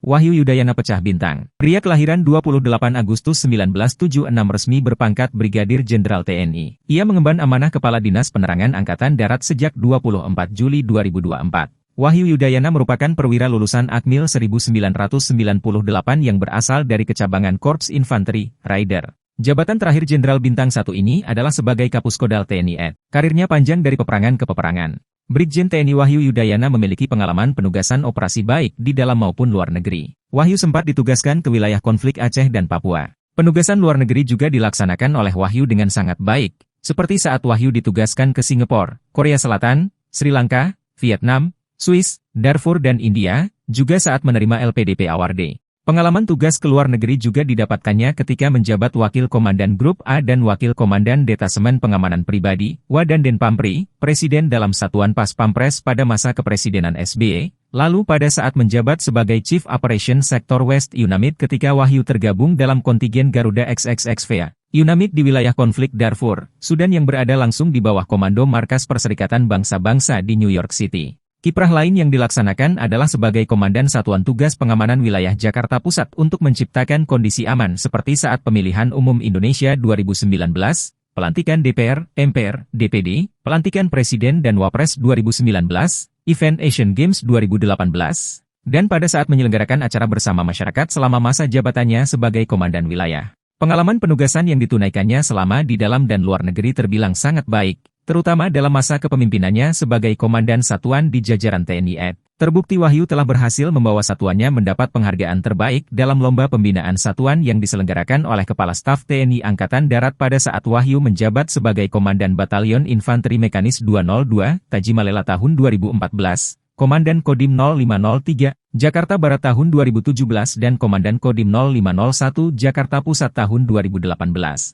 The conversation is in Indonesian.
Wahyu Yudayana pecah bintang. Pria kelahiran 28 Agustus 1976 resmi berpangkat Brigadir Jenderal TNI. Ia mengemban amanah Kepala Dinas Penerangan Angkatan Darat sejak 24 Juli 2024. Wahyu Yudayana merupakan perwira lulusan Akmil 1998 yang berasal dari kecabangan Korps Infanteri, Raider. Jabatan terakhir Jenderal Bintang 1 ini adalah sebagai Kapuskodal TNI AD. Karirnya panjang dari peperangan ke peperangan. Brigjen TNI Wahyu Yudayana memiliki pengalaman penugasan operasi baik di dalam maupun luar negeri. Wahyu sempat ditugaskan ke wilayah konflik Aceh dan Papua. Penugasan luar negeri juga dilaksanakan oleh Wahyu dengan sangat baik, seperti saat Wahyu ditugaskan ke Singapura, Korea Selatan, Sri Lanka, Vietnam, Swiss, Darfur dan India, juga saat menerima LPDP Award. Pengalaman tugas ke luar negeri juga didapatkannya ketika menjabat Wakil Komandan Grup A dan Wakil Komandan Detasemen Pengamanan Pribadi, WA dan Denpampri, Presiden dalam Satuan Pas Pampres pada masa kepresidenan SBY, lalu pada saat menjabat sebagai Chief Operation Sector West UNAMID ketika Wahyu tergabung dalam kontingen Garuda XXXVA. UNAMID di wilayah konflik Darfur, Sudan yang berada langsung di bawah komando Markas Perserikatan Bangsa-Bangsa di New York City. Kiprah lain yang dilaksanakan adalah sebagai Komandan Satuan Tugas Pengamanan Wilayah Jakarta Pusat untuk menciptakan kondisi aman seperti saat pemilihan umum Indonesia 2019, pelantikan DPR, MPR, DPD, pelantikan Presiden dan Wapres 2019, event Asian Games 2018, dan pada saat menyelenggarakan acara bersama masyarakat selama masa jabatannya sebagai Komandan Wilayah. Pengalaman penugasan yang ditunaikannya selama di dalam dan luar negeri terbilang sangat baik, terutama dalam masa kepemimpinannya sebagai Komandan Satuan di jajaran TNI AD. Terbukti Wahyu telah berhasil membawa satuannya mendapat penghargaan terbaik dalam lomba pembinaan satuan yang diselenggarakan oleh Kepala Staf TNI Angkatan Darat pada saat Wahyu menjabat sebagai Komandan Batalion Infanteri Mekanis 202, Tajimalela tahun 2014, Komandan Kodim 0503, Jakarta Barat tahun 2017 dan Komandan Kodim 0501 Jakarta Pusat tahun 2018.